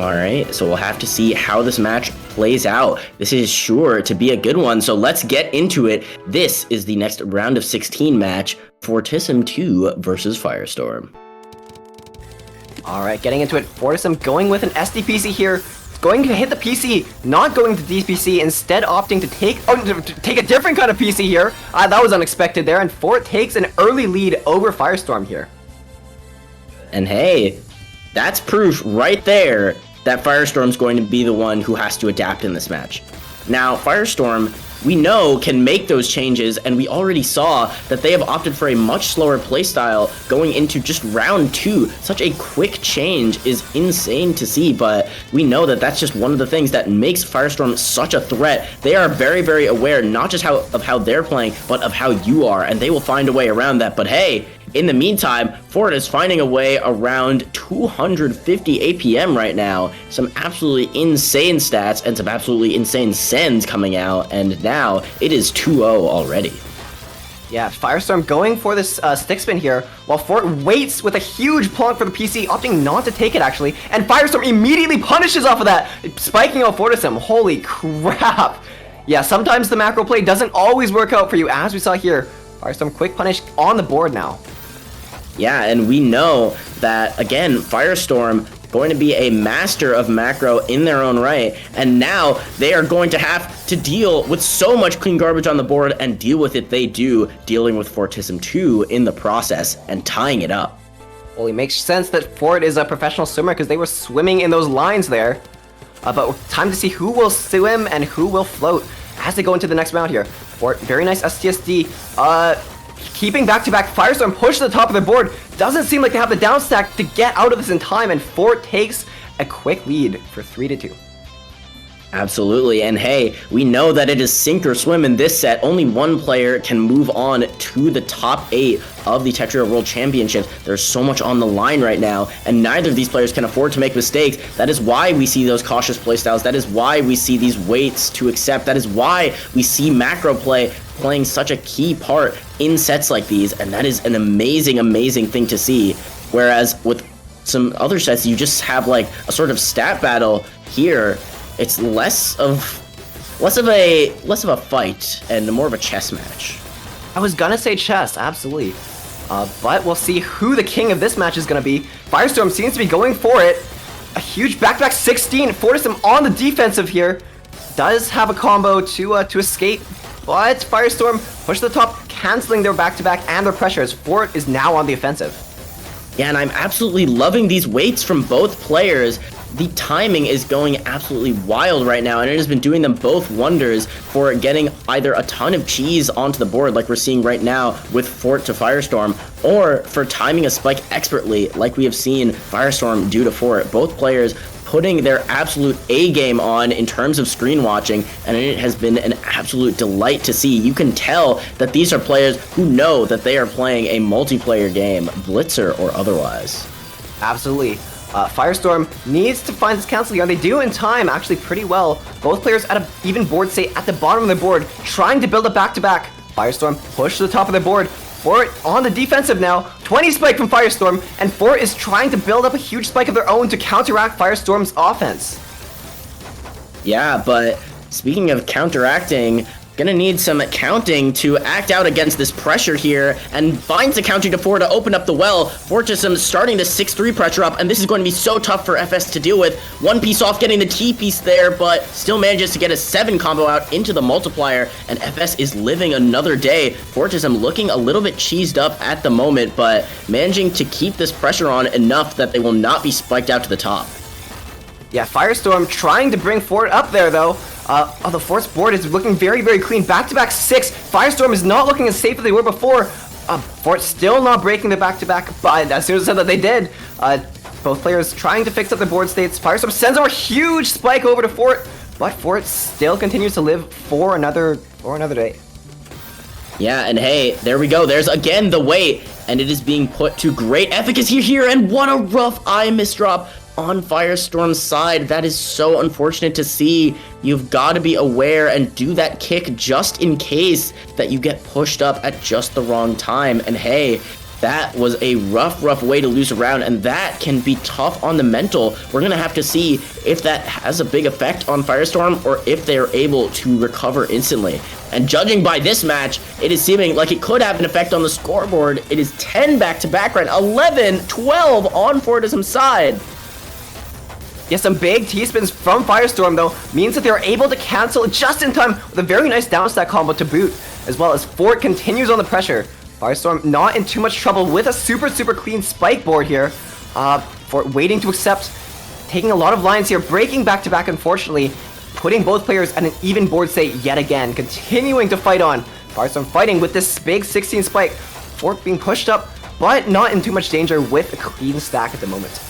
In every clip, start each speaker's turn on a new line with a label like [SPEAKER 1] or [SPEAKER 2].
[SPEAKER 1] Alright, so we'll have to see how this match plays out. This is sure to be a good one, so let's get into it. This is the next round of 16 match, FORTISSIM2 versus FIRESTORM.
[SPEAKER 2] Alright, getting into it, FORTISSIM going with an SDPC here. Going to hit the PC, not going to DPC, instead opting to take a different kind of PC here. That was unexpected there, and Fort takes an early lead over FIRESTORM here.
[SPEAKER 1] And hey, that's proof right there that FIRESTORM's going to be the one who has to adapt in this match. Now, FIRESTORM, we know, can make those changes, and we already saw that they have opted for a much slower playstyle going into just round 2. Such a quick change is insane to see, but we know that that's just one of the things that makes FIRESTORM such a threat. They are very, very aware, not just of how they're playing, but of how you are, and they will find a way around that. But hey, in the meantime, Fort is finding a way around 250 APM right now. Some absolutely insane stats and some absolutely insane sends coming out, and now it is 2-0 already.
[SPEAKER 2] Yeah, FIRESTORM going for this stick spin here, while Fort waits with a huge plonk for the PC, opting not to take it actually, and FIRESTORM immediately punishes off of that, spiking out FORTISSIM. Holy crap! Yeah, sometimes the macro play doesn't always work out for you, as we saw here. FIRESTORM quick punish on the board now.
[SPEAKER 1] Yeah, and we know that, again, FIRESTORM going to be a master of macro in their own right, and now they are going to have to deal with so much clean garbage on the board, and deal with it they do, dealing with FORTISSIM2 in the process and tying it up.
[SPEAKER 2] Well, it makes sense that Fort is a professional swimmer because they were swimming in those lines there. But time to see who will swim and who will float as they go into the next round here. Fort, very nice STSD. Keeping back-to-back, FIRESTORM push to the top of the board. Doesn't seem like they have the down stack to get out of this in time, and Fort takes a quick lead for 3-2.
[SPEAKER 1] Absolutely, and hey, we know that it is sink or swim in this set. Only one player can move on to the top 8 of the Tetra World Championships. There's so much on the line right now, and neither of these players can afford to make mistakes. That is why we see those cautious playstyles. That is why we see these waits to accept. That is why we see macro play playing such a key part in sets like these, and that is an amazing, amazing thing to see. Whereas with some other sets, you just have like a sort of stat battle. Here, it's less of a fight and more of a chess match.
[SPEAKER 2] I was gonna say chess, absolutely. But we'll see who the king of this match is gonna be. FIRESTORM seems to be going for it. A huge back-to-back 16. FORTISSIM on the defensive here. Does have a combo to escape, but FIRESTORM push to the top, canceling their back-to-back and their pressure as Fort is now on the offensive.
[SPEAKER 1] Yeah, and I'm absolutely loving these waits from both players. The timing is going absolutely wild right now, and it has been doing them both wonders for getting either a ton of cheese onto the board, like we're seeing right now with Fort to FIRESTORM, or for timing a spike expertly, like we have seen FIRESTORM do to Fort. Both players putting their absolute A game on in terms of screen watching, and it has been an absolute delight to see. You can tell that these are players who know that they are playing a multiplayer game, Blitzer or otherwise.
[SPEAKER 2] Absolutely. FIRESTORM needs to find this cancel here, and they do in time actually pretty well. Both players at an even board state at the bottom of the board, trying to build a back-to-back. FIRESTORM push to the top of the board. Fort on the defensive now. 20 spike from FIRESTORM, and Fort is trying to build up a huge spike of their own to counteract FIRESTORM's offense.
[SPEAKER 1] Yeah, but speaking of counteracting, gonna need some counting to act out against this pressure here, and finds the counting to Fort to open up the well. FORTISSIM starting the 6-3 pressure up, and this is going to be so tough for FS to deal with. One piece off getting the T piece there, but still manages to get a 7 combo out into the multiplier, and FS is living another day. FORTISSIM looking a little bit cheesed up at the moment, but managing to keep this pressure on enough that they will not be spiked out to the top.
[SPEAKER 2] Yeah, FIRESTORM trying to bring Fort up there though. The Fort's board is looking very, very clean. Back-to-back 6. FIRESTORM is not looking as safe as they were before. Fort still not breaking the back-to-back, but as soon as I said that they did, both players trying to fix up their board states. FIRESTORM sends over a huge spike over to Fort, but Fort still continues to live for another day.
[SPEAKER 1] Yeah, and hey, there we go. There's again the wait, and it is being put to great efficacy here, and what a rough eye misdrop on FIRESTORM's side. That is so unfortunate to see. You've got to be aware and do that kick just in case that you get pushed up at just the wrong time. And hey, that was a rough way to lose a round, and that can be tough on the mental. We're gonna have to see if that has a big effect on FIRESTORM or if they're able to recover instantly. And judging by this match, it is seeming like it could have an effect on the scoreboard. It is 10 back-to-back right now, 11, 12 on FORTISSIM's side.
[SPEAKER 2] Yeah, some big T-spins from FIRESTORM, though, means that they're able to cancel just in time with a very nice downstack combo to boot, as well as Fort continues on the pressure. FIRESTORM not in too much trouble with a super clean spike board here. Fort waiting to accept, taking a lot of lines here, breaking back-to-back, unfortunately, putting both players at an even board state yet again, continuing to fight on. FIRESTORM fighting with this big 16 spike. Fort being pushed up, but not in too much danger with a clean stack at the moment.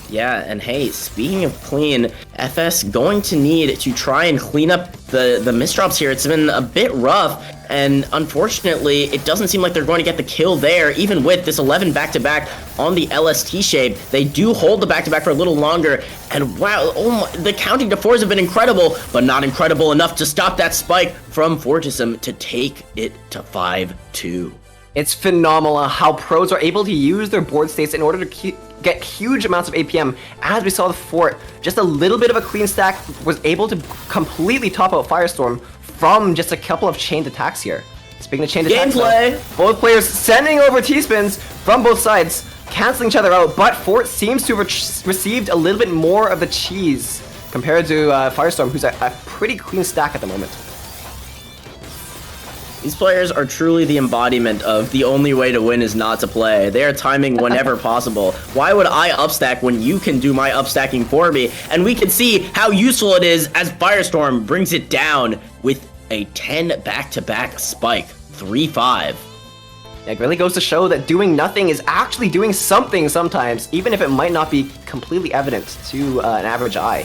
[SPEAKER 1] Yeah, and hey, speaking of clean, FS going to need to try and clean up the misdrops here. It's been a bit rough, and unfortunately, it doesn't seem like they're going to get the kill there, even with this 11 back-to-back on the LST shape. They do hold the back-to-back for a little longer, and wow, the counting to fours have been incredible, but not incredible enough to stop that spike from FORTISSIM to take it to 5-2.
[SPEAKER 2] It's phenomenal how pros are able to use their board states in order to get huge amounts of APM. As we saw the Fort, just a little bit of a clean stack was able to completely top out FIRESTORM from just a couple of chained attacks here. Speaking of chained attacks, though, both players sending over T-spins from both sides, canceling each other out, but Fort seems to have received a little bit more of the cheese compared to FIRESTORM, who's a pretty clean stack at the moment.
[SPEAKER 1] These players are truly the embodiment of the only way to win is not to play. They are timing whenever possible. Why would I upstack when you can do my upstacking for me? And we can see how useful it is as FIRESTORM brings it down with a 10 back-to-back spike, 3-5.
[SPEAKER 2] It really goes to show that doing nothing is actually doing something sometimes, even if it might not be completely evident to an average eye.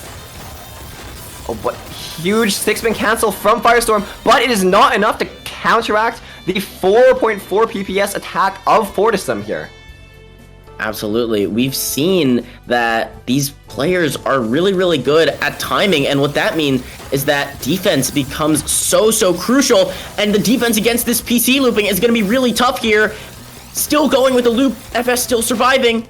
[SPEAKER 2] Oh, what huge 6-spin cancel from FIRESTORM, but it is not enough to counteract the 4.4 PPS attack of FORTISSIM here.
[SPEAKER 1] Absolutely. We've seen that these players are really good at timing, and what that means is that defense becomes so crucial, and the defense against this PC looping is going to be really tough here. Still going with the loop, FS still surviving.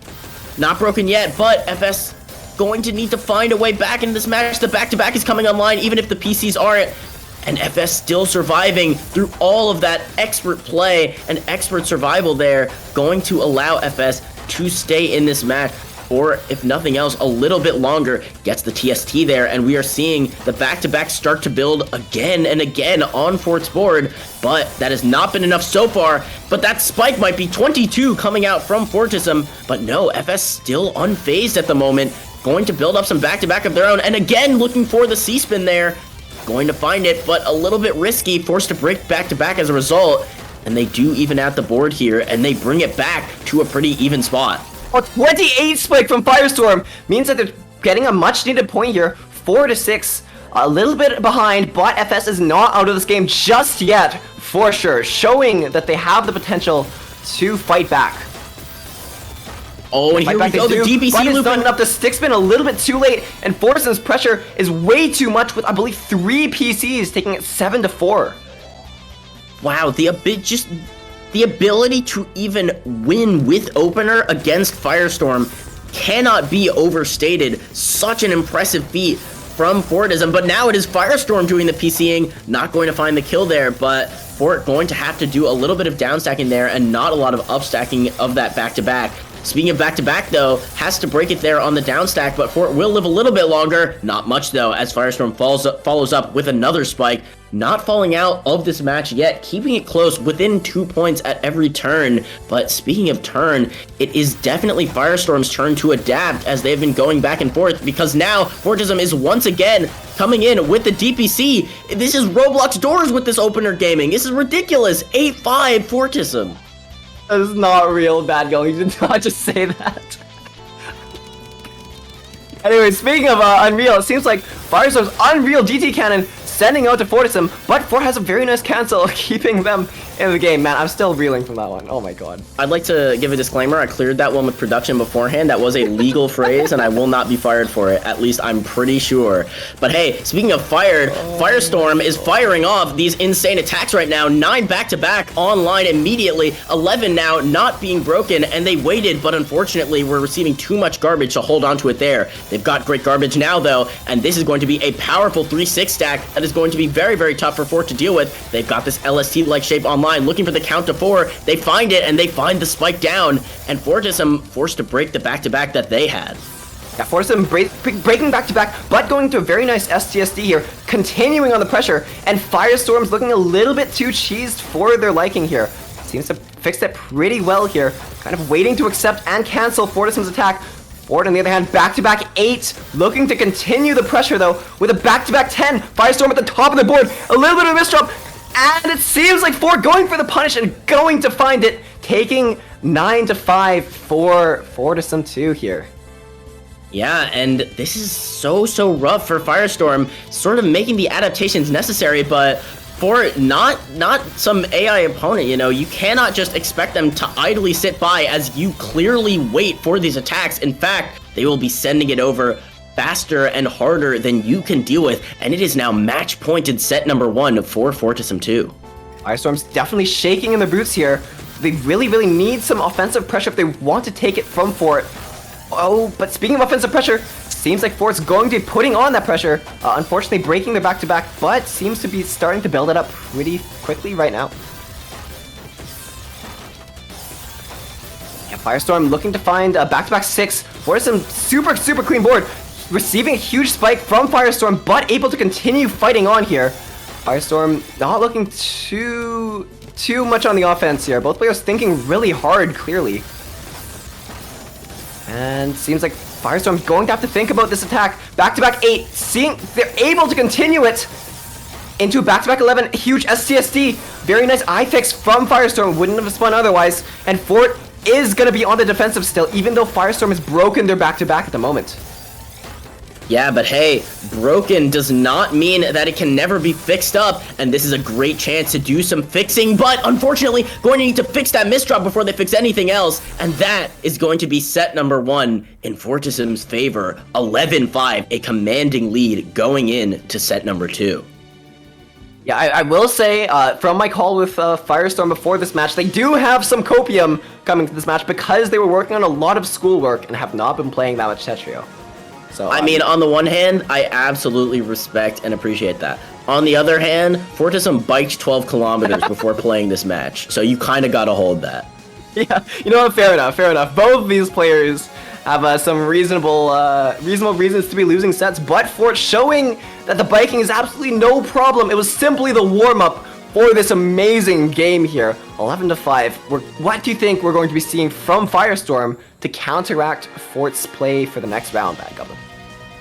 [SPEAKER 1] Not broken yet, but FS going to need to find a way back in this match. The back-to-back is coming online, even if the PCs aren't. And FS still surviving through all of that expert play and expert survival there, going to allow FS to stay in this match, or if nothing else, a little bit longer, gets the TST there, and we are seeing the back-to-back start to build again and again on Fort's board, but that has not been enough so far. But that spike might be 22 coming out from FORTISSIM, but no, FS still unfazed at the moment, going to build up some back-to-back of their own, and again looking for the C-spin there. Going to find it, but a little bit risky, forced to break back-to-back as a result, and they do even out the board here, and they bring it back to a pretty even spot.
[SPEAKER 2] A 28 spike from FIRESTORM means that they're getting a much-needed point here, 4-6, a little bit behind, but FS is not out of this game just yet, for sure, showing that they have the potential to fight back.
[SPEAKER 1] Oh, and here we go, the DPC loop.
[SPEAKER 2] But it's not enough. The stick spin a little bit too late, and FORTISSIM's pressure is way too much with, I believe, 3 PCs, taking it 7-4.
[SPEAKER 1] Wow, the ability to even win with opener against FIRESTORM cannot be overstated. Such an impressive feat from FORTISSIM, but now it is FIRESTORM doing the PCing, not going to find the kill there, but Fort going to have to do a little bit of downstacking there and not a lot of upstacking of that back-to-back. Speaking of back-to-back, though, has to break it there on the downstack, but Fort will live a little bit longer. Not much, though, as FIRESTORM follows up with another spike. Not falling out of this match yet, keeping it close within 2 points at every turn. But speaking of turn, it is definitely FIRESTORM's turn to adapt as they've been going back and forth, because now FORTISSIM is once again coming in with the DPC. This is Roblox doors with this opener gaming. This is ridiculous. 8-5 FORTISSIM.
[SPEAKER 2] That is not real, Bad Girl. You did not just say that. Anyway, speaking of Unreal, it seems like FIRESTORM's Unreal DT Cannon sending out to FORTISSIM, but Fort has a very nice cancel, keeping them in the game, man. I'm still reeling from that one. Oh my god.
[SPEAKER 1] I'd like to give a disclaimer. I cleared that one with production beforehand. That was a legal phrase, and I will not be fired for it. At least I'm pretty sure. But hey, speaking of fired, FIRESTORM is firing off these insane attacks right now. 9 back-to-back online immediately. 11 now not being broken, and they waited, but unfortunately we're receiving too much garbage to hold on to it there. They've got great garbage now, though, and this is going to be a powerful 3-6 stack that is going to be very, very tough for Fort to deal with. They've got this LST-like shape online, looking for the count to 4. They find it, and they find the spike down, and FORTISSIM forced to break the back-to-back that they had.
[SPEAKER 2] Yeah, FORTISSIM breaking back-to-back, but going to a very nice STSD here, continuing on the pressure, and FIRESTORM's looking a little bit too cheesed for their liking here. Seems to fix it pretty well here, kind of waiting to accept and cancel FORTISSIM's attack. Fort, on the other hand, back-to-back 8, looking to continue the pressure, though, with a back-to-back 10. FIRESTORM at the top of the board, a little bit of a misdrop, and it seems like Fort going for the punish and going to find it, taking 9-5 for FORTISSIM2 here.
[SPEAKER 1] Yeah, and this is so rough for FIRESTORM, sort of making the adaptations necessary, but for not some AI opponent, you know, you cannot just expect them to idly sit by as you clearly wait for these attacks. In fact, they will be sending it over faster and harder than you can deal with, and it is now match-pointed set number 1 for FORTISSIM2.
[SPEAKER 2] FIRESTORM's definitely shaking in their boots here. They really need some offensive pressure if they want to take it from Fort. Oh, but speaking of offensive pressure, seems like Fort's going to be putting on that pressure. Unfortunately, breaking their back-to-back, but seems to be starting to build it up pretty quickly right now. Yeah, FIRESTORM looking to find a back-to-back 6. FORTISSIM super clean board, receiving a huge spike from FIRESTORM, but able to continue fighting on here. FIRESTORM not looking too much on the offense here. Both players thinking really hard, clearly. And seems like FIRESTORM's going to have to think about this attack. Back-to-back 8, seeing they're able to continue it into back-to-back 11, huge STSD. Very nice iFix from FIRESTORM, wouldn't have spun otherwise. And Fort is going to be on the defensive still, even though FIRESTORM has broken their back-to-back at the moment.
[SPEAKER 1] Yeah, but hey, broken does not mean that it can never be fixed up, and this is a great chance to do some fixing, but unfortunately, going to need to fix that misdrop before they fix anything else, and that is going to be set number 1 in FORTISSIM's favor, 11-5, a commanding lead going in to set number 2.
[SPEAKER 2] Yeah, I will say, from my call with FIRESTORM before this match, they do have some copium coming to this match because they were working on a lot of schoolwork and have not been playing that much Tetrio. So,
[SPEAKER 1] I mean, on the one hand, I absolutely respect and appreciate that. On the other hand, FORTISSIM biked 12 kilometers before playing this match, so you kind of got to hold that.
[SPEAKER 2] Yeah, you know what? Fair enough. Both of these players have some reasonable reasons to be losing sets, but Fort showing that the biking is absolutely no problem. It was simply the warm-up for this amazing game here. 11-5. What do you think we're going to be seeing from FIRESTORM to counteract Fort's play for the next round, Bad Goblin?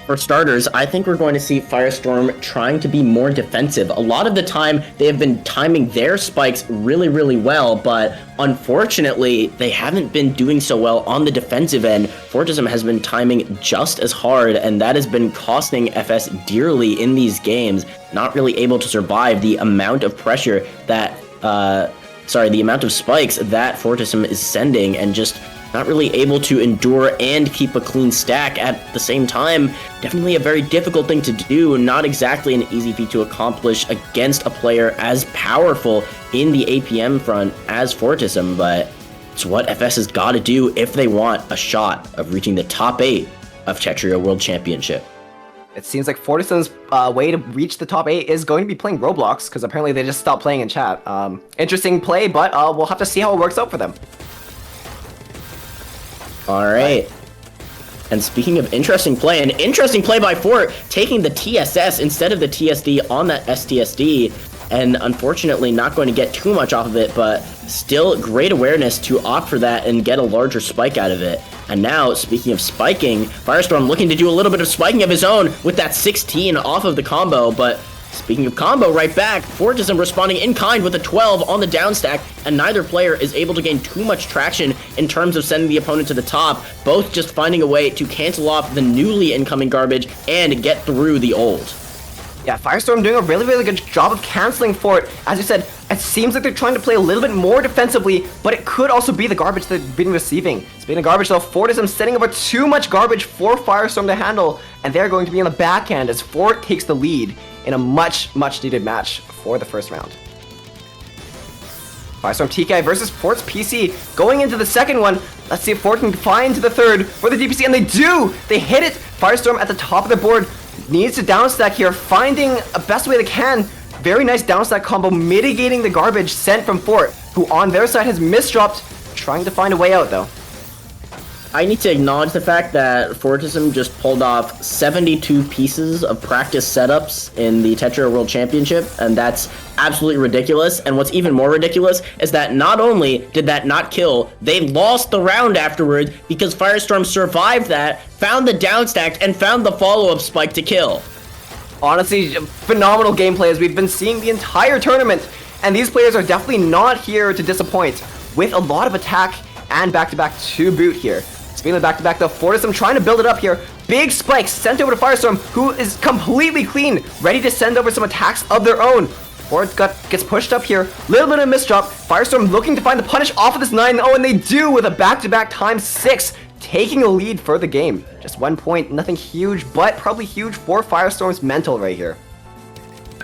[SPEAKER 1] For starters, I think we're going to see FIRESTORM trying to be more defensive. A lot of the time, they have been timing their spikes really well, but unfortunately, they haven't been doing so well on the defensive end. FORTISSIM has been timing just as hard, and that has been costing FS dearly in these games, not really able to survive the amount of pressure that, the amount of spikes that FORTISSIM is sending, and just not really able to endure and keep a clean stack at the same time. Definitely a very difficult thing to do, not exactly an easy feat to accomplish against a player as powerful in the APM front as FORTISSIM, but it's what FS has got to do if they want a shot of reaching the top 8 of Tetrio World Championship.
[SPEAKER 2] It seems like FORTISSIM's way to reach the top 8 is going to be playing Roblox, because apparently they just stopped playing in chat. Interesting play, but we'll have to see how it works out for them.
[SPEAKER 1] All right. And speaking of interesting play, an interesting play by Fort, taking the TSS instead of the TSD on that STSD, and unfortunately not going to get too much off of it, but still great awareness to opt for that and get a larger spike out of it. And now, speaking of spiking, FIRESTORM looking to do a little bit of spiking of his own with that 16 off of the combo, but speaking of combo, right back, FORTISSIM responding in kind with a 12 on the down stack, and neither player is able to gain too much traction in terms of sending the opponent to the top, both just finding a way to cancel off the newly incoming garbage and get through the old.
[SPEAKER 2] Yeah, FIRESTORM doing a really good job of canceling Fort. As you said, it seems like they're trying to play a little bit more defensively, but it could also be the garbage they've been receiving. Speaking of garbage though, FORTISSIM setting over too much garbage for FIRESTORM to handle, and they're going to be on the back end as Fort takes the lead in a much needed match for the first round. FIRESTORM TK versus Fort's PC going into the second one. Let's see if Fort can find the third for the DPC, and they do! They hit it! FIRESTORM at the top of the board needs to downstack here, finding a best way they can. Very nice downstack combo, mitigating the garbage sent from Fort, who on their side has misdropped, trying to find a way out though.
[SPEAKER 1] I need to acknowledge the fact that FORTISSIM just pulled off 72 pieces of practice setups in the Tetra World Championship, and that's absolutely ridiculous. And what's even more ridiculous is that not only did that not kill, they lost the round afterwards because FIRESTORM survived that, found the downstack, and found the follow-up spike to kill.
[SPEAKER 2] Honestly, phenomenal gameplay as we've been seeing the entire tournament, and these players are definitely not here to disappoint, with a lot of attack and back-to-back to boot here. Speaking of back-to-back though, FORTISSIM trying to build it up here. Big spikes sent over to FIRESTORM, who is completely clean, ready to send over some attacks of their own. Fort gets pushed up here, little bit of a misdrop. FIRESTORM looking to find the punish off of this 9. Oh, and they do with a back-to-back ×6, taking the lead for the game. Just 1 point, nothing huge, but probably huge for FIRESTORM's mental right here.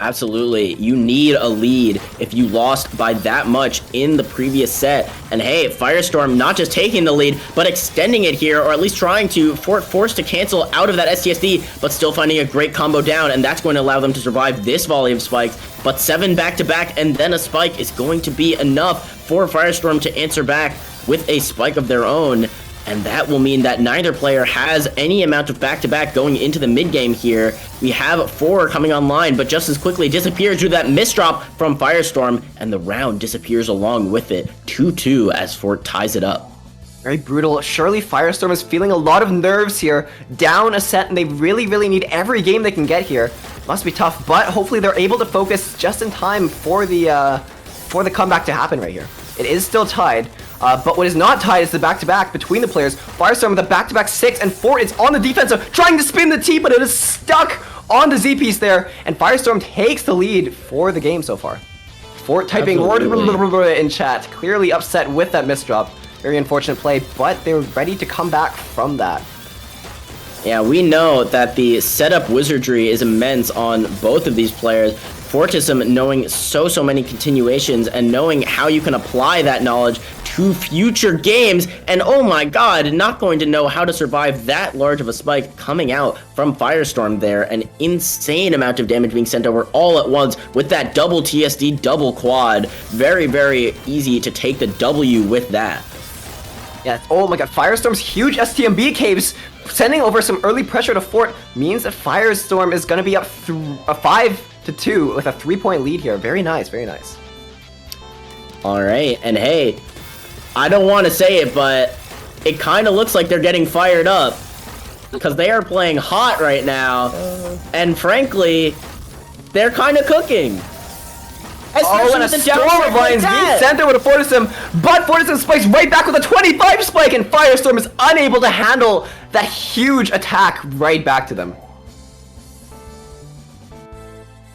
[SPEAKER 1] Absolutely. You need a lead if you lost by that much in the previous set. And hey, FIRESTORM not just taking the lead, but extending it here, or at least trying to. Fort forced to cancel out of that STSD, but still finding a great combo down, and that's going to allow them to survive this volley of spikes. But 7 back-to-back and then a spike is going to be enough for FIRESTORM to answer back with a spike of their own. And that will mean that neither player has any amount of back-to-back going into the mid-game here. We have 4 coming online, but just as quickly disappears due to that misdrop from FIRESTORM, and the round disappears along with it. 2-2 as Fort ties it up.
[SPEAKER 2] Very brutal. Surely FIRESTORM is feeling a lot of nerves here. Down a set, and they really need every game they can get here. Must be tough, but hopefully they're able to focus just in time for the comeback to happen right here. It is still tied. But what is not tied is the back-to-back between the players. FIRESTORM with a back-to-back 6, and Fort is on the defensive, trying to spin the T, but it is stuck on the Z-piece there, and FIRESTORM takes the lead for the game so far. Fort typing in chat, clearly upset with that misdrop. Very unfortunate play, but they're ready to come back from that.
[SPEAKER 1] Yeah, we know that the setup wizardry is immense on both of these players. FORTISSIM knowing so many continuations and knowing how you can apply that knowledge to future games, and oh my god, not going to know how to survive that large of a spike coming out from FIRESTORM there. An insane amount of damage being sent over all at once with that double TSD, double quad. Very easy to take the W with that.
[SPEAKER 2] Yeah, oh my god, FIRESTORM's huge STMB caves sending over some early pressure to Fort means that FIRESTORM is going to be up 5-2 with a 3-point lead here. Very nice, very nice.
[SPEAKER 1] Alright, and hey, I don't want to say it, but it kind of looks like they're getting fired up because they are playing hot right now, and frankly, they're kind of cooking.
[SPEAKER 2] Oh, and a storm of lines being sent over to FORTISSIM, but FORTISSIM spikes right back with a 25 spike, and FIRESTORM is unable to handle that huge attack right back to them.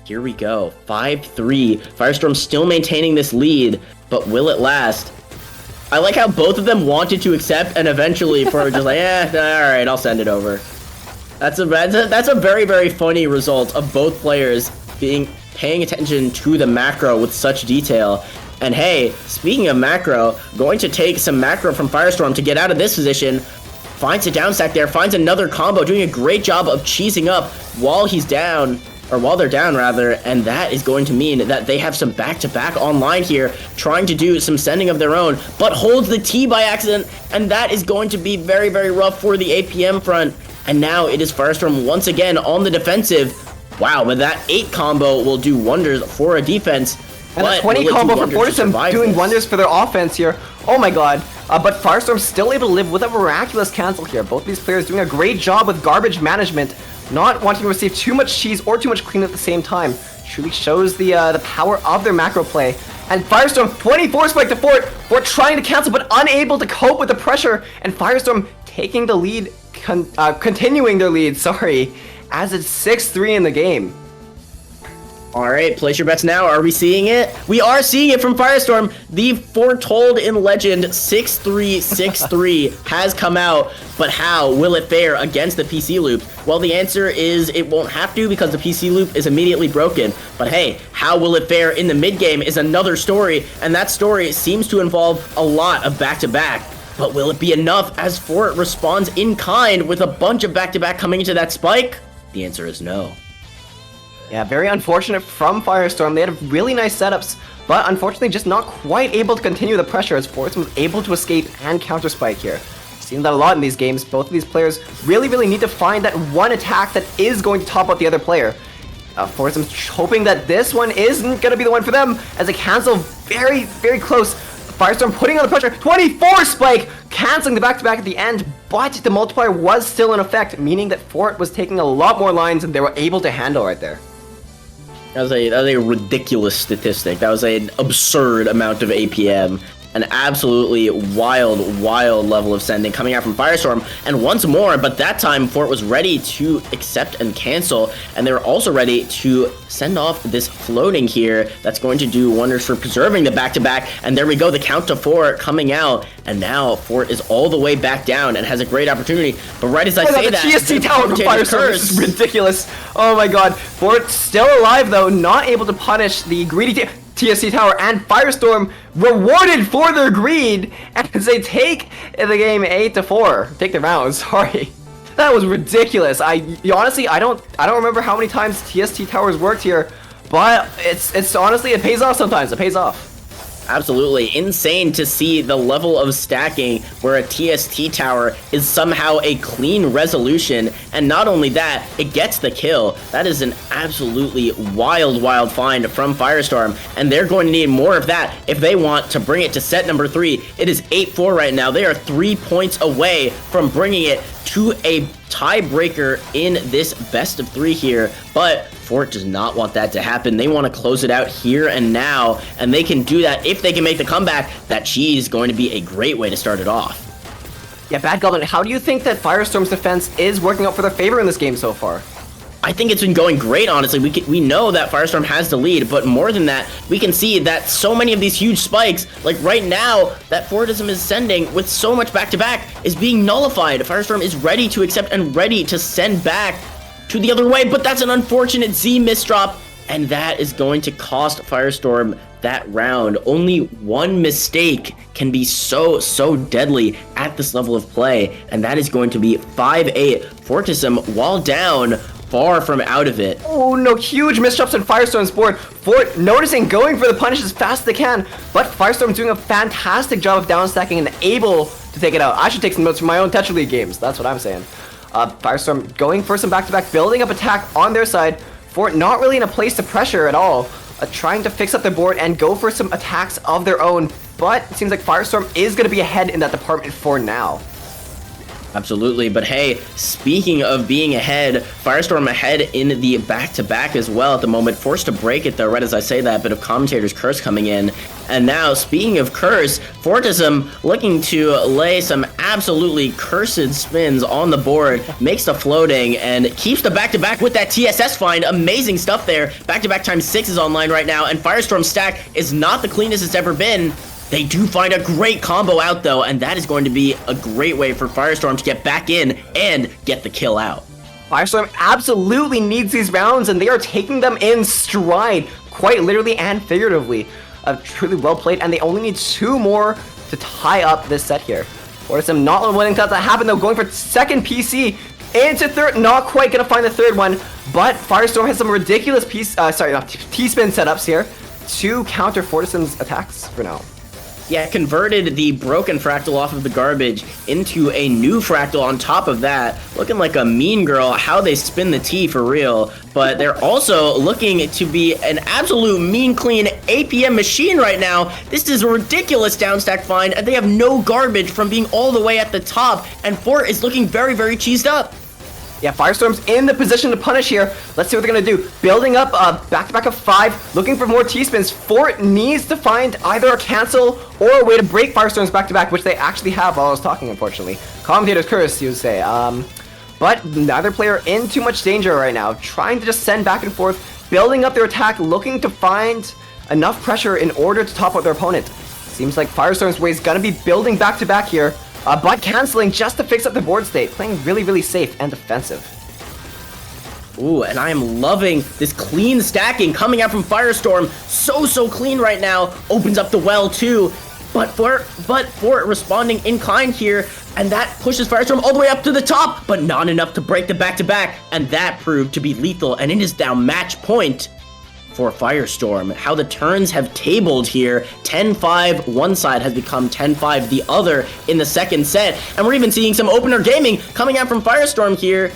[SPEAKER 1] Here we go, 5-3. FIRESTORM still maintaining this lead, but will it last? I like how both of them wanted to accept, and eventually for just like, alright, I'll send it over. That's a very funny result of both players paying attention to the macro with such detail. And hey, speaking of macro, going to take some macro from FIRESTORM to get out of this position. Finds a down stack there, finds another combo, doing a great job of cheesing up while he's down, or while they're down rather, and that is going to mean that they have some back-to-back online here, trying to do some sending of their own, but holds the T by accident, and that is going to be very rough for the APM front. And now it is FIRESTORM once again on the defensive. Wow, but that 8 combo will do wonders for a defense.
[SPEAKER 2] And a 20 combo for FORTISSIM doing wonders for their offense here. Oh my god. But FIRESTORM's still able to live with a miraculous cancel here. Both these players doing a great job with garbage management, not wanting to receive too much cheese or too much clean at the same time. Truly shows the power of their macro play. And FIRESTORM 24 spike to Fort. Fort trying to cancel but unable to cope with the pressure. And FIRESTORM taking the lead, continuing their lead, sorry, as it's 6-3 in the game.
[SPEAKER 1] All right, place your bets now. Are we seeing it? We are seeing it from FIRESTORM. The foretold in legend 6-3-6-3 has come out, but how will it fare against the PC loop? Well, the answer is it won't have to because the PC loop is immediately broken. But hey, how will it fare in the mid game is another story, and that story seems to involve a lot of back-to-back. But will it be enough as Fort responds in kind with a bunch of back-to-back coming into that spike? The answer is no.
[SPEAKER 2] Yeah, very unfortunate from FIRESTORM. They had really nice setups, but unfortunately just not quite able to continue the pressure as FORTISSIM was able to escape and counter spike here. Seen that a lot in these games. Both of these players really need to find that one attack that is going to top out the other player. FORTISSIM's hoping that this one isn't going to be the one for them as they cancel very close. FIRESTORM putting on the pressure, 24 spike, canceling the back-to-back at the end, but the multiplier was still in effect, meaning that Fort was taking a lot more lines than they were able to handle right there.
[SPEAKER 1] That was a ridiculous statistic. That was an absurd amount of APM. An absolutely wild level of sending coming out from FIRESTORM. And once more, but that time Fort was ready to accept and cancel. And they were also ready to send off this floating here that's going to do wonders for preserving the back-to-back. And there we go, the count to 4 coming out. And now Fort is all the way back down and has a great opportunity. But right as I say that,
[SPEAKER 2] TSD tower from FIRESTORM is ridiculous. Oh my god. Fort still alive though, not able to punish the greedy TSD tower, and FIRESTORM rewarded for their greed as they take the game 8-4. Take the round, sorry. That was ridiculous. Honestly, I don't remember how many times TSD towers worked here, but it's honestly, it pays off sometimes. It pays off.
[SPEAKER 1] Absolutely insane to see the level of stacking where a TST tower is somehow a clean resolution, and not only that, it gets the kill. That is an absolutely wild find from FIRESTORM, and they're going to need more of that if they want to bring it to set number 3. It is 8-4 right now. They are 3 points away from bringing it to a tiebreaker in this best of 3 here, but Fort does not want that to happen. They want to close it out here and now, and they can do that if they can make the comeback. That cheese is going to be a great way to start it off.
[SPEAKER 2] Yeah, Bad Goblin, how do you think that FIRESTORM's defense is working out for their favor in this game so far?
[SPEAKER 1] I think it's been going great, honestly. We know that FIRESTORM has the lead, but more than that, we can see that so many of these huge spikes, like right now, that FORTISSIM is sending with so much back-to-back is being nullified. FIRESTORM is ready to accept and ready to send back to the other way, but that's an unfortunate Z misdrop, and that is going to cost FIRESTORM that round. Only one mistake can be so deadly at this level of play, and that is going to be 5-8. FORTISSIM, while down, far from out of it.
[SPEAKER 2] Oh no, huge misdrops on FIRESTORM's board. Fort noticing, going for the punish as fast as they can, but FIRESTORM doing a fantastic job of down stacking and able to take it out. I should take some notes from my own Tetra League games, that's what I'm saying. FIRESTORM going for some back-to-back, building up attack on their side. Fort not really in a place to pressure at all, trying to fix up their board and go for some attacks of their own, but it seems like FIRESTORM is going to be ahead in that department for now.
[SPEAKER 1] Absolutely, but hey, speaking of being ahead, FIRESTORM ahead in the back-to-back as well at the moment, forced to break it though, right as I say that, bit of commentator's curse coming in. And now, speaking of curse, FORTISSIM looking to lay some absolutely cursed spins on the board, makes the floating, and keeps the back-to-back with that TSS find. Amazing stuff there. Back-to-back times 6 is online right now, and FIRESTORM's stack is not the cleanest it's ever been. They do find a great combo out though, and that is going to be a great way for FIRESTORM to get back in and get the kill out.
[SPEAKER 2] FIRESTORM absolutely needs these rounds, and they are taking them in stride, quite literally and figuratively. Truly well played, and they only need 2 more to tie up this set here. FORTISSIM not willing to let that happen though, going for second PC into third, not quite gonna find the third one, but FIRESTORM has some ridiculous T-spin setups here to counter FORTISSIM's attacks for now.
[SPEAKER 1] Yeah, converted the broken fractal off of the garbage into a new fractal on top of that. Looking like a mean girl, how they spin the T for real. But they're also looking to be an absolute mean clean APM machine right now. This is a ridiculous downstack find, and they have no garbage from being all the way at the top. And Fort is looking very cheesed up.
[SPEAKER 2] Yeah, FIRESTORM's in the position to punish here. Let's see what they're going to do. Building up a back-to-back of 5, looking for more T-spins. Fort needs to find either a cancel or a way to break FIRESTORM's back-to-back, which they actually have while I was talking, unfortunately. Commentator's curse, you would say. But neither player in too much danger right now. Trying to just send back and forth, building up their attack, looking to find enough pressure in order to top out their opponent. Seems like FIRESTORM's way is gonna be building back-to-back here, but canceling just to fix up the board state, playing really, really safe and defensive.
[SPEAKER 1] Ooh, and I am loving this clean stacking coming out from FIRESTORM. So clean right now. Opens up the well too. But for responding in kind here, and that pushes FIRESTORM all the way up to the top, but not enough to break the back-to-back, and that proved to be lethal, and it is now match point for FIRESTORM. How the turns have tabled here. 10-5, one side has become 10-5 the other in the second set, and we're even seeing some opener gaming coming out from FIRESTORM here.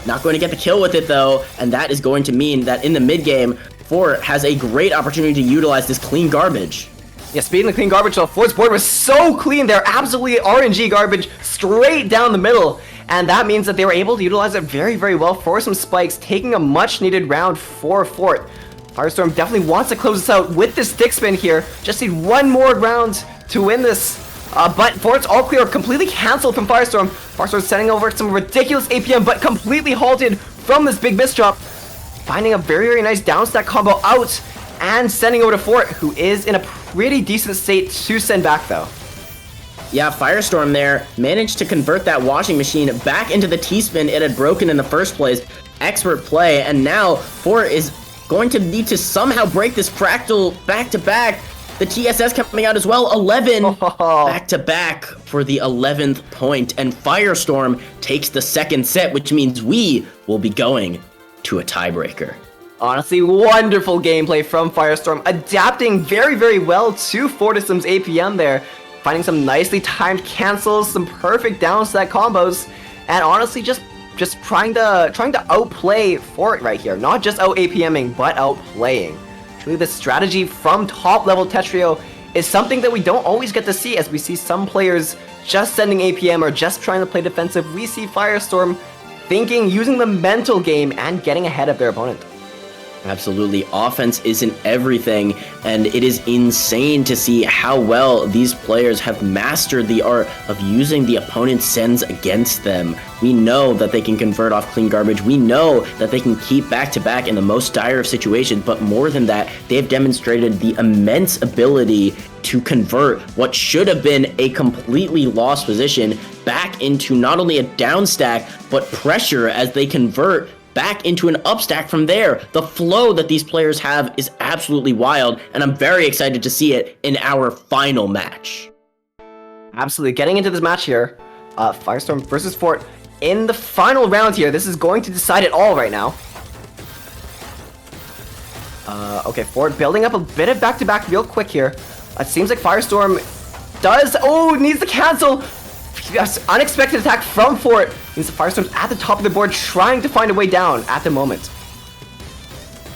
[SPEAKER 1] Not going to get the kill with it though, and that is going to mean that in the mid game, Fort has a great opportunity to utilize this clean garbage.
[SPEAKER 2] Yeah, speaking of clean garbage, though, Fort's board was so clean there, absolutely RNG garbage straight down the middle, and that means that they were able to utilize it very, very well for some spikes, taking a much-needed round for Fort. FIRESTORM definitely wants to close this out with this stick spin here. Just need one more round to win this. But Fort's all clear, completely canceled from FIRESTORM. FIRESTORM setting over some ridiculous APM, but completely halted from this big miss drop. Finding a very, very nice down stack combo out and sending over to Fort, who is in a pretty decent state to send back though.
[SPEAKER 1] Yeah, FIRESTORM there managed to convert that washing machine back into the T-spin it had broken in the first place. Expert play, and now Fort is going to need to somehow break this fractal back-to-back. The TSS coming out as well, 11 back-to-back for the 11th point, and FIRESTORM takes the second set, which means we will be going to a tiebreaker.
[SPEAKER 2] Honestly, wonderful gameplay from FIRESTORM, adapting very, very well to FORTISSIM's APM there, finding some nicely timed cancels, some perfect down stack combos, and honestly just trying to outplay Fort right here. Not just out APMing, but outplaying. Truly, the strategy from top level Tetrio is something that we don't always get to see, as we see some players just sending APM or just trying to play defensive. We see FIRESTORM thinking, using the mental game, and getting ahead of their opponent.
[SPEAKER 1] Absolutely. Offense isn't everything, and it is insane to see how well these players have mastered the art of using the opponent's sends against them. We know that they can convert off clean garbage. We know that they can keep back-to-back in the most dire of situations, but more than that, they have demonstrated the immense ability to convert what should have been a completely lost position back into not only a down stack, but pressure as they convert back into an up stack from there. The flow that these players have is absolutely wild, and I'm very excited to see it in our final match.
[SPEAKER 2] Absolutely. Getting into this match here, FIRESTORM versus Fort in the final round here. This is going to decide it all right now. Okay, Fort building up a bit of back-to-back real quick here. It seems like FIRESTORM needs to cancel. Yes, unexpected attack from Fort. Means the FIRESTORM's at the top of the board trying to find a way down at the moment.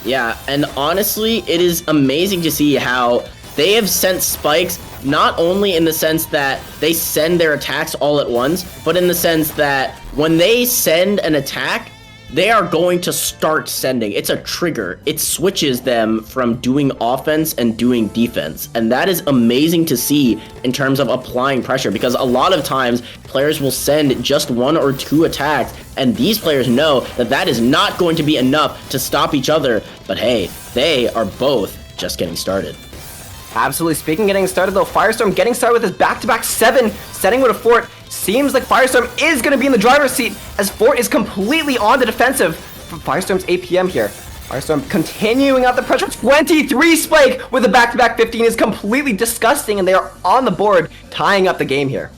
[SPEAKER 1] Yeah, and honestly, it is amazing to see how they have sent spikes, not only in the sense that they send their attacks all at once, but in the sense that when they send an attack, they are going to start sending. It's a trigger. It switches them from doing offense and doing defense. And that is amazing to see in terms of applying pressure, because a lot of times players will send just one or two attacks, and these players know that that is not going to be enough to stop each other. But hey, they are both just getting started.
[SPEAKER 2] Absolutely. Speaking of getting started though, FIRESTORM getting started with his back-to-back 7, setting with a Fort. Seems like FIRESTORM is going to be in the driver's seat, as Fort is completely on the defensive from FIRESTORM's APM here. FIRESTORM continuing out the pressure. 23 spike with a back-to-back 15 is completely disgusting, and they are on the board, tying up the game here.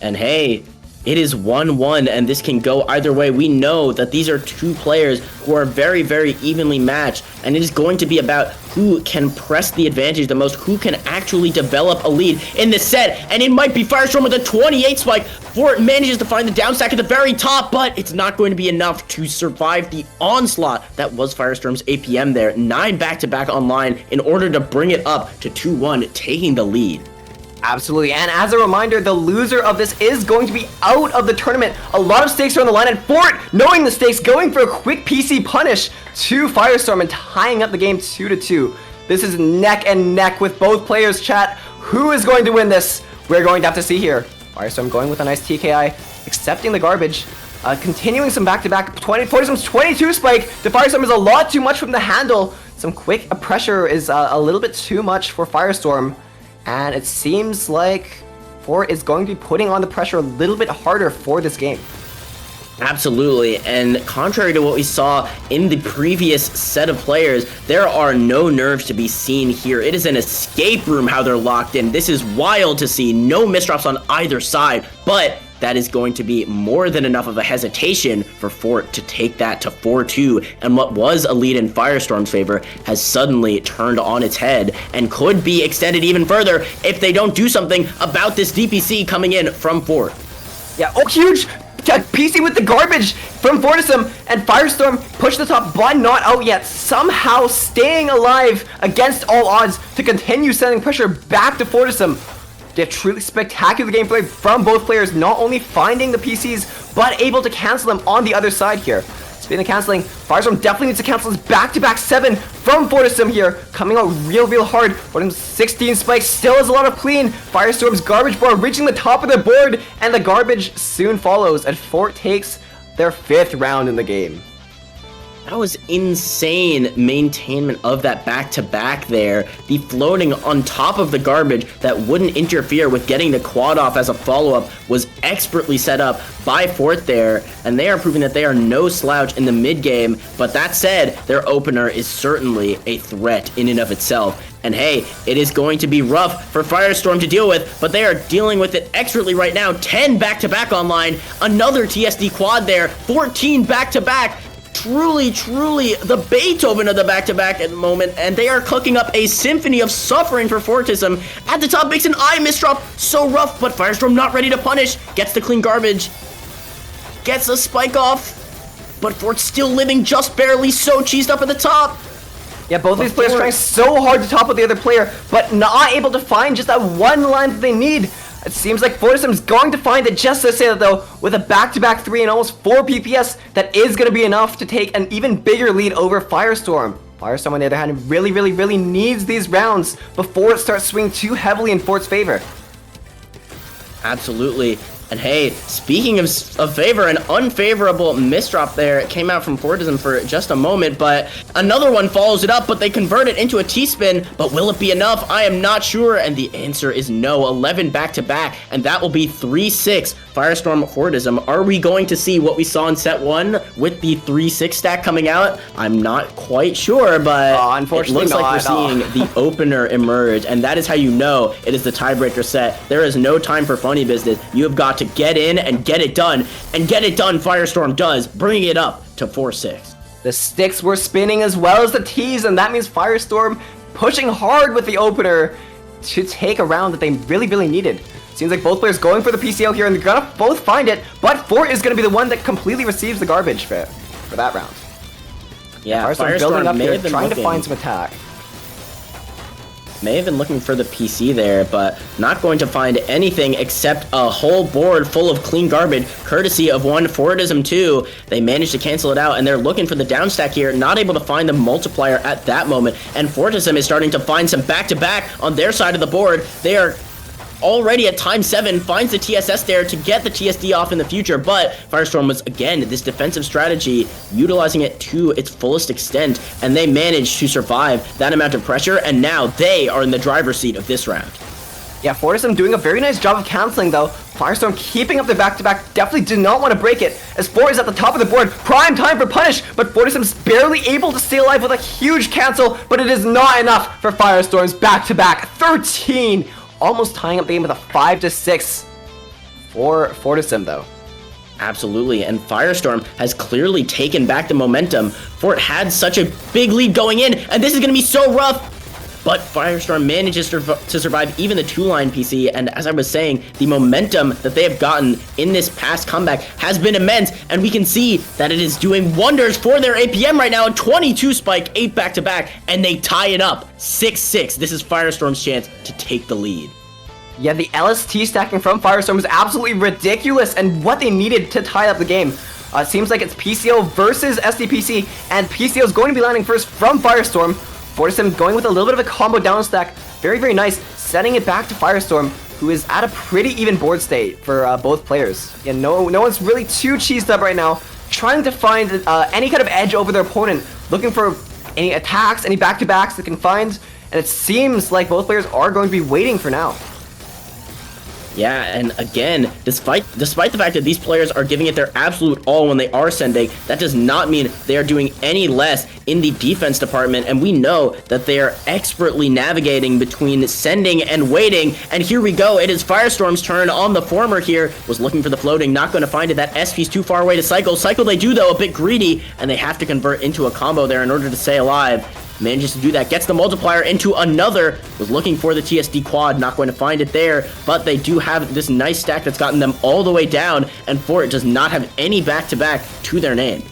[SPEAKER 1] And hey, it is 1-1, and this can go either way. We know that these are two players who are very, very evenly matched, and it is going to be about who can press the advantage the most, who can actually develop a lead in this set, and it might be FIRESTORM with a 28 spike. Fort manages to find the down stack at the very top, but it's not going to be enough to survive the onslaught that was FIRESTORM's APM there. 9 back-to-back online in order to bring it up to 2-1, taking the lead.
[SPEAKER 2] Absolutely, and as a reminder, the loser of this is going to be out of the tournament. A lot of stakes are on the line, and Fort, knowing the stakes, going for a quick PC punish to FIRESTORM and tying up the game 2-2. This is neck and neck with both players, chat. Who is going to win this? We're going to have to see here. FIRESTORM going with a nice TKI, accepting the garbage. Continuing some back-to-back 40-Sim's 22 spike. The FIRESTORM is a lot too much from the handle. Some quick pressure is a little bit too much for FIRESTORM. And it seems like Fort is going to be putting on the pressure a little bit harder for this game.
[SPEAKER 1] Absolutely, and contrary to what we saw in the previous set of players, there are no nerves to be seen here. It is an escape room how they're locked in. This is wild to see. No misdrops on either side, but that is going to be more than enough of a hesitation for Fort to take that to 4-2, and what was a lead in FIRESTORM's favor has suddenly turned on its head and could be extended even further if they don't do something about this DPC coming in from Fort.
[SPEAKER 2] Yeah, oh, huge! PC with the garbage from FORTISSIM, and FIRESTORM pushed the top, but not out yet. Somehow staying alive against all odds to continue sending pressure back to FORTISSIM. They have truly spectacular gameplay from both players, not only finding the PCs, but able to cancel them on the other side here. Speaking of canceling, FIRESTORM definitely needs to cancel his back-to-back 7 from FORTISSIM here, coming out real hard. FORTISSIM's 16 spikes still has a lot of clean. FIRESTORM's garbage bar reaching the top of their board, and the garbage soon follows, and Fort takes their 5th round in the game.
[SPEAKER 1] That was insane maintainment of that back-to-back there. The floating on top of the garbage that wouldn't interfere with getting the quad off as a follow-up was expertly set up by Fort there, and they are proving that they are no slouch in the mid-game. But that said, their opener is certainly a threat in and of itself. And hey, it is going to be rough for FIRESTORM to deal with, but they are dealing with it expertly right now. 10 back-to-back online, another TSD quad there, 14 back-to-back. Truly the Beethoven of the back-to-back at the moment, and they are cooking up a symphony of suffering for FORTISSIM. At the top, makes an eye misdrop, so rough, but FIRESTORM not ready to punish. Gets the clean garbage, gets a spike off, but Fort's still living just barely, so cheesed up at the top.
[SPEAKER 2] Yeah, both these players trying so hard to top with the other player, but not able to find just that one line that they need. It seems like FORTISSIM's going to find it, just to say that though, with a back-to-back 3 and almost 4 PPS, that is going to be enough to take an even bigger lead over FIRESTORM. FIRESTORM, on the other hand, really needs these rounds before it starts swinging too heavily in Fort's favor.
[SPEAKER 1] Absolutely. And hey, speaking of favor, an unfavorable misdrop there came out from FORTISSIM for just a moment, but another one follows it up, but they convert it into a T-spin. But will it be enough? I am not sure, and the answer is no. 11 back-to-back, and that will be 3-6 FIRESTORM FORTISSIM. Are we going to see what we saw in set 1 with the 3-6 stack coming out? I'm not quite sure, but
[SPEAKER 2] unfortunately
[SPEAKER 1] it looks like we're seeing the opener emerge, and that is how you know it is the tiebreaker set. There is no time for funny business. You have got to get in and get it done, and get it done FIRESTORM does, bringing it up to 4-6.
[SPEAKER 2] The sticks were spinning as well as the T's, and that means FIRESTORM pushing hard with the opener to take a round that they really needed. Seems like both players going for the PCO here, and they're gonna both find it, but Fort is gonna be the one that completely receives the garbage for that round.
[SPEAKER 1] Yeah,
[SPEAKER 2] FIRESTORM building up here, trying to find some attack.
[SPEAKER 1] May have been looking for the PC there, but not going to find anything except a whole board full of clean garbage, courtesy of one FORTISSIM2. They managed to cancel it out, and they're looking for the down stack here, not able to find the multiplier at that moment, and FORTISSIM is starting to find some back-to-back on their side of the board. They are already at time 7, finds the TSS there to get the TSD off in the future, but FIRESTORM was, again, this defensive strategy, utilizing it to its fullest extent, and they managed to survive that amount of pressure, and now they are in the driver's seat of this round.
[SPEAKER 2] Yeah, FORTISSIM doing a very nice job of canceling though. FIRESTORM keeping up the back-to-back, definitely did not want to break it, as Fort is at the top of the board, prime time for punish, but FORTISSIM's barely able to stay alive with a huge cancel, but it is not enough for FIRESTORM's back-to-back 13. Almost tying up the game with a 5-6 for FORTISSIM though.
[SPEAKER 1] Absolutely, and FIRESTORM has clearly taken back the momentum. Fort had such a big lead going in, and this is going to be so rough. But FIRESTORM manages to survive even the 2-line PC, and as I was saying, the momentum that they have gotten in this past comeback has been immense, and we can see that it is doing wonders for their APM right now. 22 spike, 8 back-to-back, and they tie it up 6-6. This is FIRESTORM's chance to take the lead.
[SPEAKER 2] Yeah, the LST stacking from FIRESTORM was absolutely ridiculous, and what they needed to tie up the game. It seems like it's PCO versus SDPC, and PCO is going to be landing first from FIRESTORM. FORTISSIM going with a little bit of a combo down stack. Very nice, setting it back to FIRESTORM, who is at a pretty even board state for both players. Yeah, no one's really too cheesed up right now, trying to find any kind of edge over their opponent, looking for any attacks, any back-to-backs they can find, and it seems like both players are going to be waiting for now.
[SPEAKER 1] Yeah, and again, despite the fact that these players are giving it their absolute all when they are sending, that does not mean they are doing any less in the defense department, and we know that they are expertly navigating between sending and waiting, and here we go. It is FIRESTORM's turn on the former here. Was looking for the floating, not going to find it. That SP's too far away to cycle. Cycle they do, though, a bit greedy, and they have to convert into a combo there in order to stay alive. Manages to do that, gets the multiplier into another, was looking for the TSD quad, not going to find it there, but they do have this nice stack that's gotten them all the way down, and Fort does not have any back-to-back to their name.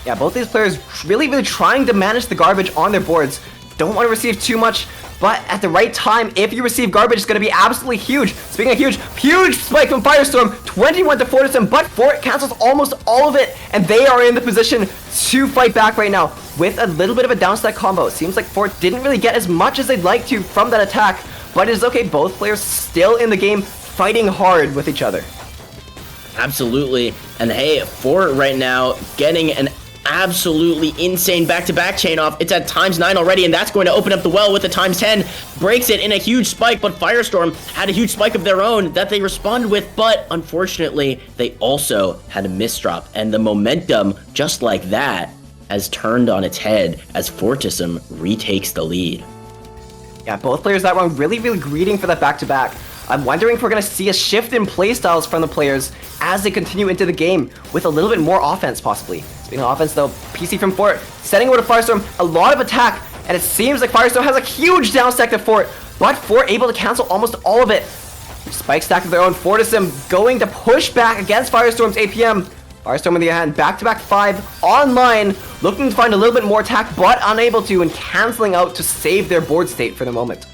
[SPEAKER 2] Yeah, both these players really trying to manage the garbage on their boards. Don't want to receive too much, but at the right time, if you receive garbage, it's going to be absolutely huge. Speaking of huge spike from FIRESTORM, 21 to FORTISSIM, but Fort cancels almost all of it, and they are in the position to fight back right now with a little bit of a downstack combo. It seems like Fort didn't really get as much as they'd like to from that attack, but it is okay. Both players still in the game, fighting hard with each other.
[SPEAKER 1] Absolutely, and hey, Fort right now getting an absolutely insane back-to-back chain off. It's at ×9 already, and that's going to open up the well with the ×10. Breaks it in a huge spike, but FIRESTORM had a huge spike of their own that they responded with, but unfortunately, they also had a misdrop, and the momentum, just like that, has turned on its head as FORTISSIM retakes the lead.
[SPEAKER 2] Yeah, both players that round really greeting for that back-to-back. I'm wondering if we're going to see a shift in playstyles from the players as they continue into the game with a little bit more offense, possibly. Speaking of offense, though, PC from Fort setting over to FIRESTORM, a lot of attack, and it seems like FIRESTORM has a huge downstack to Fort, but Fort able to cancel almost all of it. Spike stack of their own, FORTISSIM going to push back against FIRESTORM's APM. FIRESTORM on the other hand, back-to-back 5 online, looking to find a little bit more attack, but unable to, and canceling out to save their board state for the moment.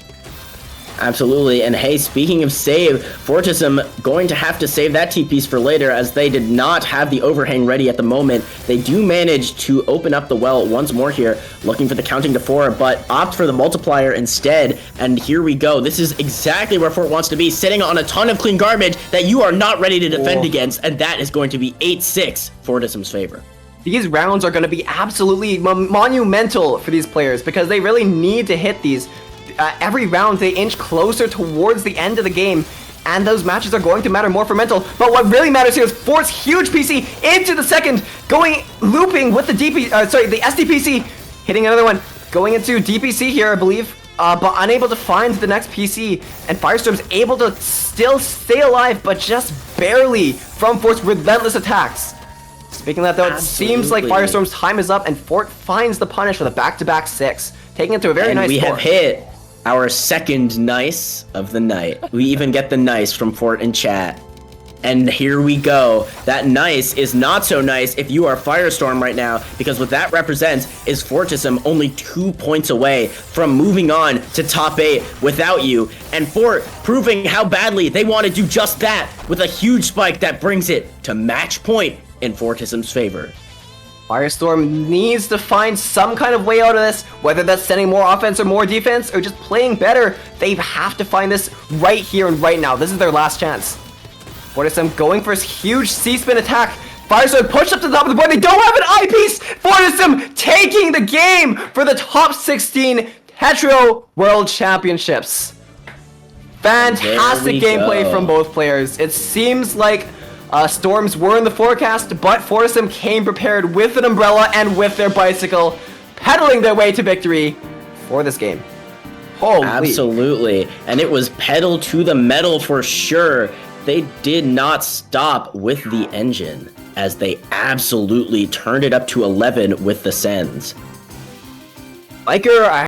[SPEAKER 1] Absolutely, and hey, speaking of save, FORTISSIM going to have to save that T-piece for later as they did not have the overhang ready at the moment. They do manage to open up the well once more here, looking for the counting to 4, but opt for the multiplier instead, and here we go. This is exactly where Fort wants to be, sitting on a ton of clean garbage that you are not ready to defend against, and that is going to be 8-6 FORTISSIM's favor.
[SPEAKER 2] These rounds are going to be absolutely monumental for these players because they really need to hit these. Every round they inch closer towards the end of the game, and those matches are going to matter more for mental. But what really matters here is Fort's huge PC into the second, looping with the the SDPC, hitting another one, going into DPC here, I believe, but unable to find the next PC, and FIRESTORM's able to still stay alive, but just barely from Fort's relentless attacks. Speaking of that, though, it seems like FIRESTORM's time is up, and Fort finds the punish with a back-to-back 6, taking it to a very nice score.
[SPEAKER 1] And we have hit our second nice of the night. We even get the nice from Fort in chat. And here we go. That nice is not so nice if you are FIRESTORM right now, because what that represents is FORTISSIM only 2 points away from moving on to top 8 without you, and Fort proving how badly they want to do just that with a huge spike that brings it to match point in FORTISSIM's favor.
[SPEAKER 2] FIRESTORM needs to find some kind of way out of this, whether that's sending more offense or more defense, or just playing better. They have to find this right here and right now. This is their last chance. FORTISSIM going for his huge C-spin attack. FIRESTORM pushed up to the top of the board. They don't have an eyepiece. FORTISSIM taking the game for the top 16 Hetero World Championships. Fantastic gameplay from both players. It seems like storms were in the forecast, but FORTISSIM came prepared with an umbrella and with their bicycle, pedaling their way to victory for this game. Holy.
[SPEAKER 1] Absolutely, and it was pedal to the metal for sure. They did not stop with the engine, as they absolutely turned it up to 11 with the sends.
[SPEAKER 2] Biker,